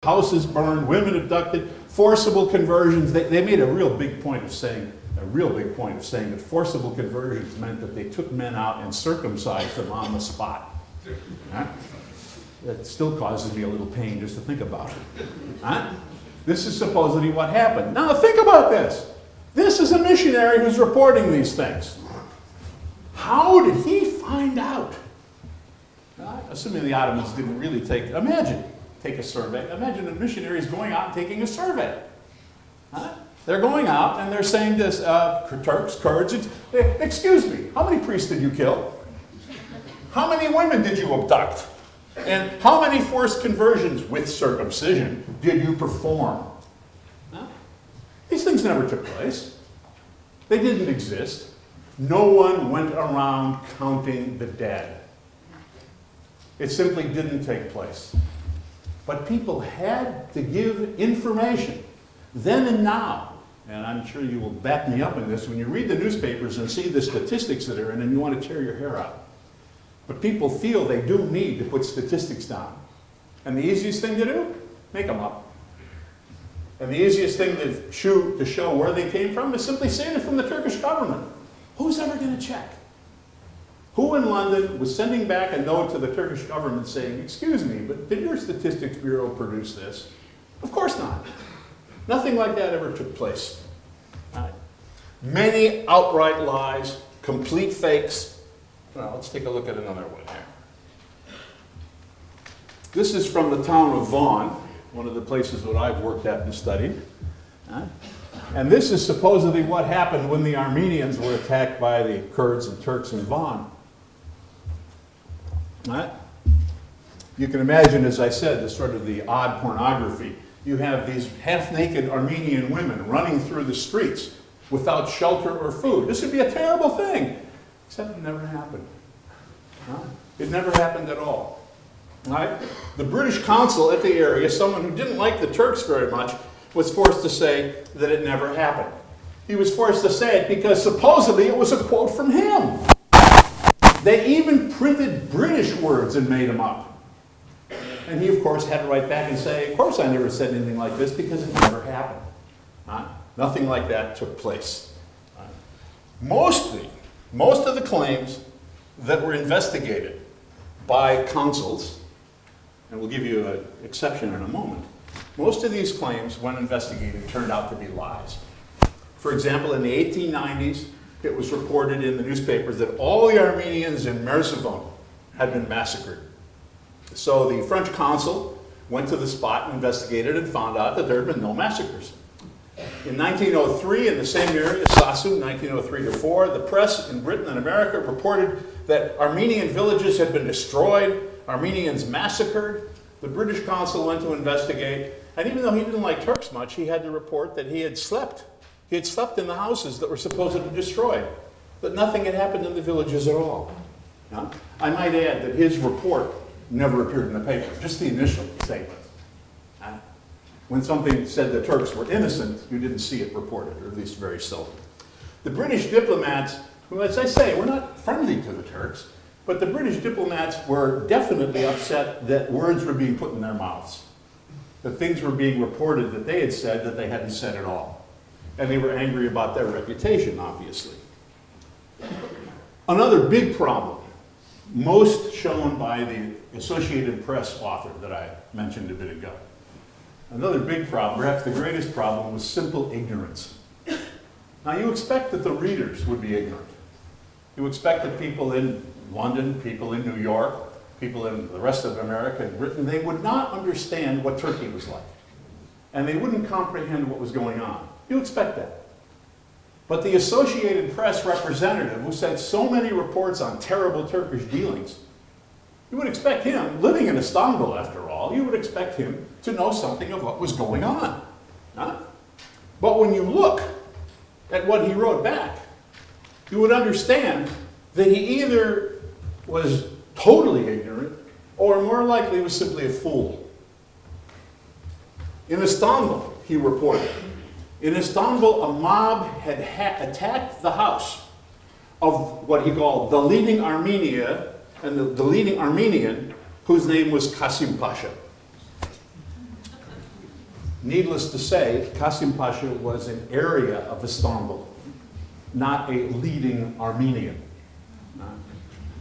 houses burned, women abducted, forcible conversions. They made a real big point of saying that forcible conversions meant that they took men out and circumcised them on the spot. Huh? That still causes me a little pain just to think about it. Huh? This is supposedly what happened. Now think about this. This is a missionary who's reporting these things. How did he find out? Assuming the Ottomans didn't really take a survey. Imagine a missionary is going out and taking a survey. Huh? They're going out and they're saying this, Turks, Kurds, excuse me, how many priests did you kill? How many women did you abduct? And how many forced conversions with circumcision did you perform? Huh? These things never took place. They didn't exist. No one went around counting the dead. It simply didn't take place. But people had to give information then and now. And I'm sure you will back me up in this when you read the newspapers and see the statistics that are in and you want to tear your hair out. But people feel they do need to put statistics down. And the easiest thing to do? Make them up. And the easiest thing to show where they came from is simply saying it from the Turkish government. Who's ever going to check? Who in London was sending back a note to the Turkish government saying, excuse me, but did your Statistics Bureau produce this? Of course not. Nothing like that ever took place. Many outright lies, complete fakes. Well, let's take a look at another one here. This is from the town of Vaughan, one of the places that I've worked at and studied. And this is supposedly what happened when the Armenians were attacked by the Kurds and Turks in Vaughan. You can imagine, as I said, the sort of the odd pornography. You have these half-naked Armenian women running through the streets without shelter or food. This would be a terrible thing. Except it never happened. It never happened at all. Right? The British consul at the area, someone who didn't like the Turks very much, was forced to say that it never happened. He was forced to say it because supposedly it was a quote from him. They even printed British words and made them up. And he, of course, had to write back and say, of course I never said anything like this because it never happened. Nothing like that took place. Most of the claims that were investigated by consuls, and we'll give you an exception in a moment, most of these claims, when investigated, turned out to be lies. For example, in the 1890s, it was reported in the newspapers that all the Armenians in Merzivan had been massacred. So the French consul went to the spot and investigated and found out that there had been no massacres. In 1903, in the same area, Sasu, 1903 to 4, the press in Britain and America reported that Armenian villages had been destroyed, Armenians massacred. The British consul went to investigate, and even though he didn't like Turks much, he had to report that he had slept. He had slept in the houses that were supposedly destroyed, but nothing had happened in the villages at all. Now, I might add that his report never appeared in the paper, just the initial statement. When something said the Turks were innocent, you didn't see it reported, or at least very seldom. The British diplomats, who, as I say, were not friendly to the Turks, but the British diplomats were definitely upset that words were being put in their mouths, that things were being reported that they had said that they hadn't said at all. And they were angry about their reputation, obviously. Another big problem, most shown by the Associated Press author that I mentioned a bit ago. Another big problem, perhaps the greatest problem, was simple ignorance. Now you expect that the readers would be ignorant. You expect that people in London, people in New York, people in the rest of America and Britain, they would not understand what Turkey was like. And they wouldn't comprehend what was going on. You expect that. But the Associated Press representative who said so many reports on terrible Turkish dealings, you would expect him, living in Istanbul after all, you would expect him to know something of what was going on. But when you look at what he wrote back, you would understand that he either was totally ignorant or more likely was simply a fool. In Istanbul, he reported, in Istanbul, a mob had attacked the house of what he called the leading Armenia and the leading Armenian, whose name was Kasim Pasha. Needless to say, Kasımpaşa was an area of Istanbul, not a leading Armenian.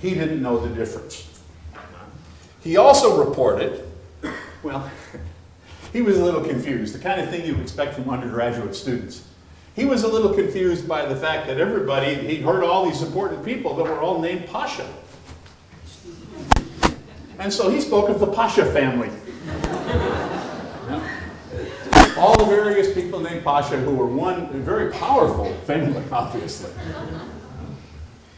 He didn't know the difference. He also reported, well, he was a little confused, the kind of thing you would expect from undergraduate students. He was a little confused by the fact that everybody, he'd heard all these important people that were all named Pasha. And so he spoke of the Pasha family. All the various people named Pasha who were one very powerful family, obviously.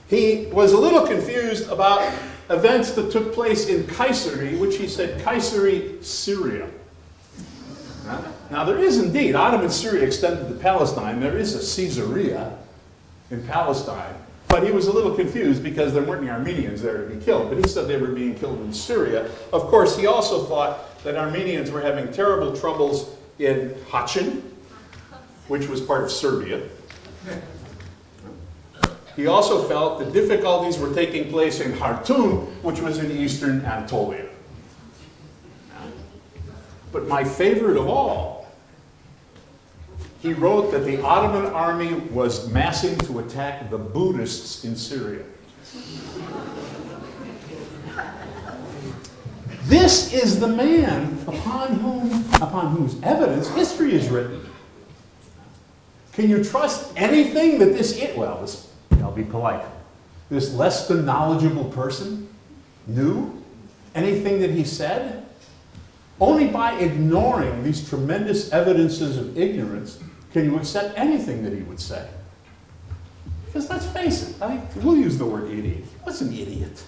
He was a little confused about events that took place in Kayseri, which he said Kayseri, Syria. Now there is indeed, Ottoman Syria extended to Palestine. There is a Caesarea in Palestine. But he was a little confused because there weren't any Armenians there to be killed. But he said they were being killed in Syria. Of course, he also thought that Armenians were having terrible troubles in Hachin, which was part of Serbia. He also felt that difficulties were taking place in Khartoum, which was in eastern Anatolia. But my favorite of all, he wrote that the Ottoman army was massing to attack the Buddhists in Syria. This is the man upon whose evidence history is written. Can you trust anything that I'll be polite, this less than knowledgeable person knew? Anything that he said? Only by ignoring these tremendous evidences of ignorance can you accept anything that he would say. Because let's face it, we'll use the word idiot. He was an idiot.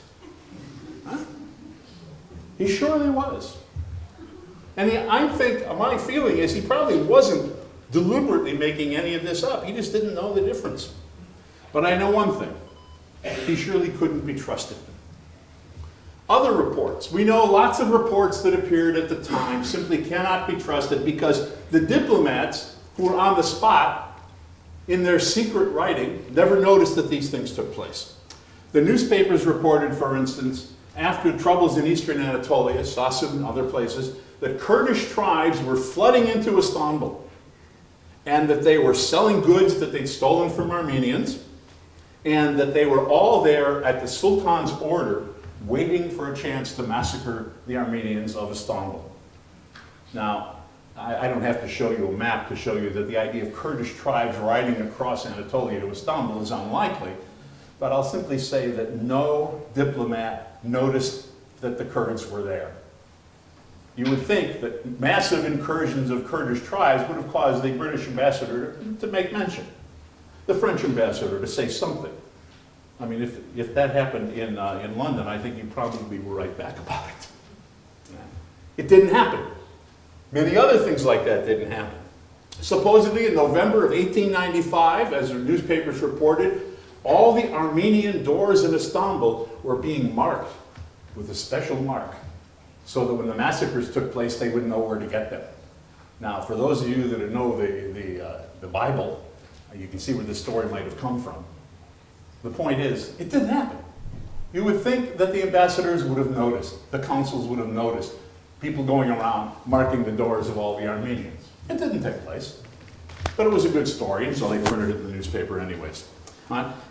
Huh? He surely was. And I think my feeling is he probably wasn't deliberately making any of this up. He just didn't know the difference. But I know one thing. He surely couldn't be trusted. Other reports. We know lots of reports that appeared at the time simply cannot be trusted because the diplomats who were on the spot in their secret writing never noticed that these things took place. The newspapers reported, for instance, after troubles in eastern Anatolia, Sassun and other places, that Kurdish tribes were flooding into Istanbul and that they were selling goods that they'd stolen from Armenians and that they were all there at the Sultan's order waiting for a chance to massacre the Armenians of Istanbul. Now, I don't have to show you a map to show you that the idea of Kurdish tribes riding across Anatolia to Istanbul is unlikely, but I'll simply say that no diplomat noticed that the Kurds were there. You would think that massive incursions of Kurdish tribes would have caused the British ambassador to make mention, the French ambassador to say something. I mean, if that happened in London, I think you'd probably be right back about it. It didn't happen. Many other things like that didn't happen. Supposedly in November of 1895, as the newspapers reported, all the Armenian doors in Istanbul were being marked with a special mark so that when the massacres took place, they would know where to get them. Now, for those of you that know the Bible, you can see where this story might have come from. The point is, it didn't happen. You would think that the ambassadors would have noticed, the consuls would have noticed, people going around marking the doors of all the Armenians. It didn't take place. But it was a good story, and so they printed it in the newspaper anyways.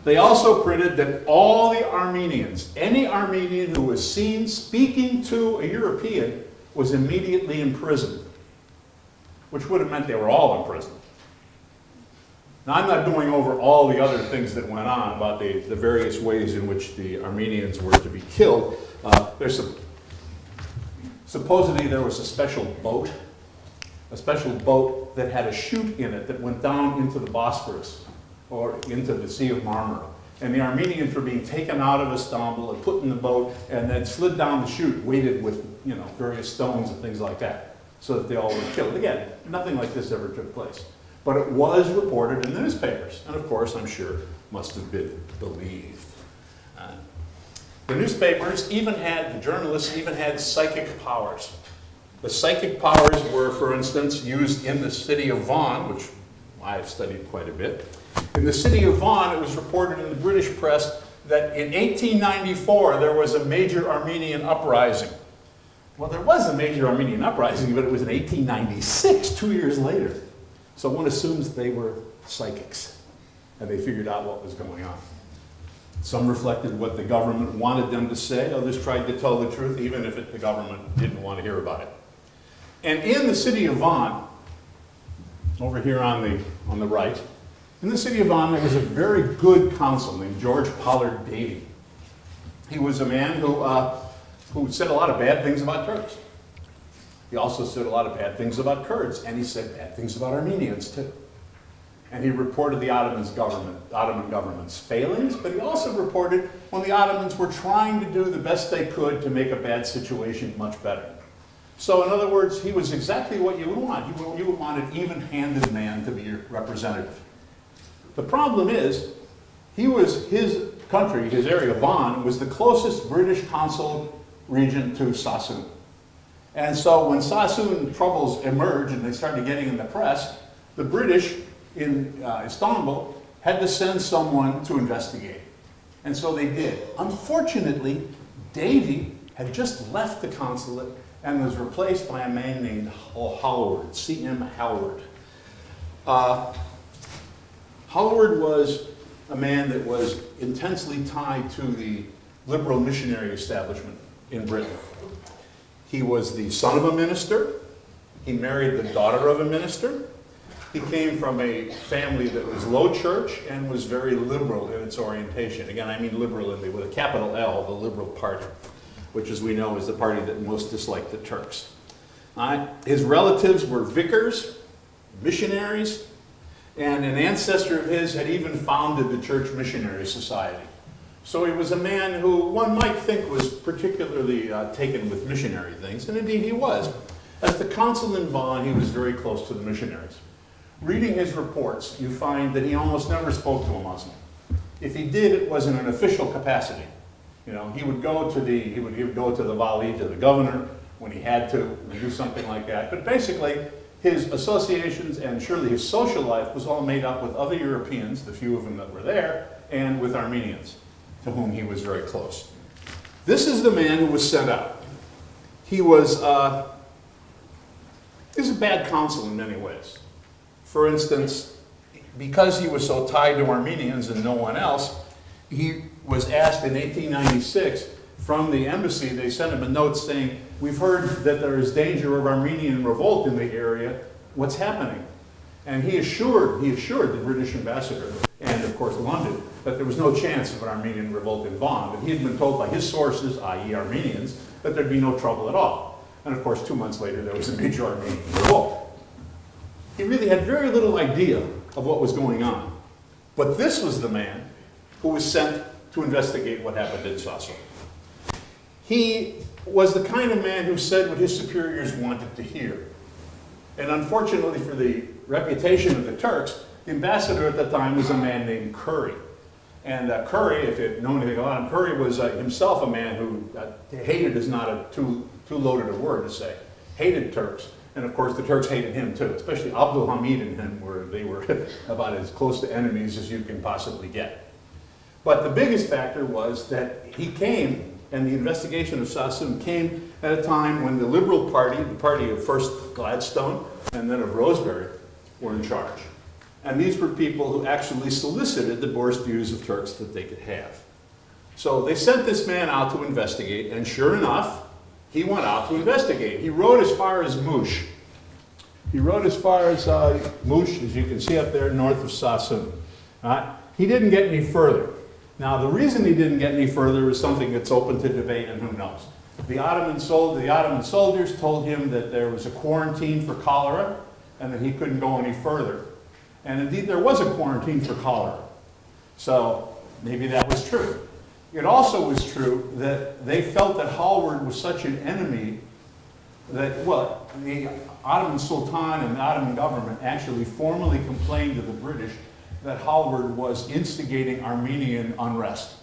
They also printed that all the Armenians, any Armenian who was seen speaking to a European, was immediately imprisoned, which would have meant they were all imprisoned. Now, I'm not going over all the other things that went on about the various ways in which the Armenians were to be killed. Supposedly there was a special boat that had a chute in it that went down into the Bosphorus or into the Sea of Marmara. And the Armenians were being taken out of Istanbul and put in the boat and then slid down the chute, weighted with various stones and things like that, so that they all were killed. Again, nothing like this ever took place. But it was reported in the newspapers, and of course, I'm sure, must have been believed. The newspapers the journalists even had psychic powers. The psychic powers were, for instance, used in the city of Vaughan, which I've studied quite a bit. In the city of Vaughan, it was reported in the British press that in 1894 there was a major Armenian uprising. Well, there was a major Armenian uprising, but it was in 1896, 2 years later. So one assumes they were psychics, and they figured out what was going on. Some reflected what the government wanted them to say. Others tried to tell the truth, even if the government didn't want to hear about it. And in the city of Van, over here on the right, in the city of Van, there was a very good consul named George Pollard Davy. He was a man who said a lot of bad things about Turks. He also said a lot of bad things about Kurds, and he said bad things about Armenians too. And he reported the Ottoman government's failings, but he also reported when the Ottomans were trying to do the best they could to make a bad situation much better. So in other words, he was exactly what you would want. You would want an even-handed man to be your representative. The problem is, his country, his area, Van, was the closest British consul region to Sassoon. And so when Sassoon troubles emerged and they started getting in the press, the British in Istanbul had to send someone to investigate. And so they did. Unfortunately, Davy had just left the consulate and was replaced by a man named Howard, C.M. Howard. Howard was a man that was intensely tied to the liberal missionary establishment in Britain. He was the son of a minister. He married the daughter of a minister. He came from a family that was low church and was very liberal in its orientation. Again, I mean liberal with a capital L, the Liberal Party, which, as we know, is the party that most disliked the Turks. His relatives were vicars, missionaries, and an ancestor of his had even founded the Church Missionary Society. So he was a man who one might think was particularly taken with missionary things, and indeed he was. As the consul in Van, he was very close to the missionaries. Reading his reports, you find that he almost never spoke to a Muslim. If he did, it was in an official capacity. You know, he would go to the Vali, to the governor, when he had to do something like that. But basically, his associations and surely his social life was all made up with other Europeans, the few of them that were there, and with Armenians, to whom he was very close. This is the man who was sent out. He was a bad consul in many ways. For instance, because he was so tied to Armenians and no one else, he was asked in 1896 from the embassy, they sent him a note saying, "We've heard that there is danger of Armenian revolt in the area. What's happening?" And he assured the British ambassador, and of course London, that there was no chance of an Armenian revolt in Van, but he had been told by his sources, i.e. Armenians, that there'd be no trouble at all. And of course 2 months later there was a major Armenian revolt. He really had very little idea of what was going on. But this was the man who was sent to investigate what happened in Sassoon. He was the kind of man who said what his superiors wanted to hear. And unfortunately for the reputation of the Turks, the ambassador at the time was a man named Curry. And Curry, if you know anything about him, Curry was himself a man who hated is not a too loaded a word to say, hated Turks. And of course the Turks hated him too, especially Abdul Hamid and him, they were about as close to enemies as you can possibly get. But the biggest factor was that he came, and the investigation of Sassoon came at a time when the Liberal Party, the party of first Gladstone and then of Rosebery, were in charge. And these were people who actually solicited the worst views of Turks that they could have. So they sent this man out to investigate, and sure enough, he went out to investigate. He rode as far as Mush. He rode as far as Mush, as you can see up there north of Sassoon. He didn't get any further. Now, the reason he didn't get any further is something that's open to debate, and who knows. The Ottoman soldiers told him that there was a quarantine for cholera and that he couldn't go any further. And indeed, there was a quarantine for cholera. So maybe that was true. It also was true that they felt that Howard was such an enemy that, well, the Ottoman Sultan and the Ottoman government actually formally complained to the British that Howard was instigating Armenian unrest.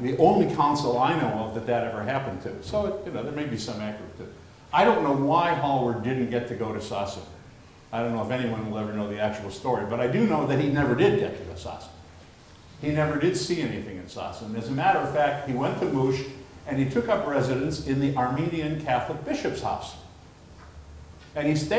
The only consul I know of that ever happened to. So, there may be some accurate to it. I don't know why Howard didn't get to go to Sassoon. I don't know if anyone will ever know the actual story, but I do know that he never did get to Sassoon. He never did see anything in Sassoon. As a matter of fact, he went to Mush, and he took up residence in the Armenian Catholic bishop's house. And he stayed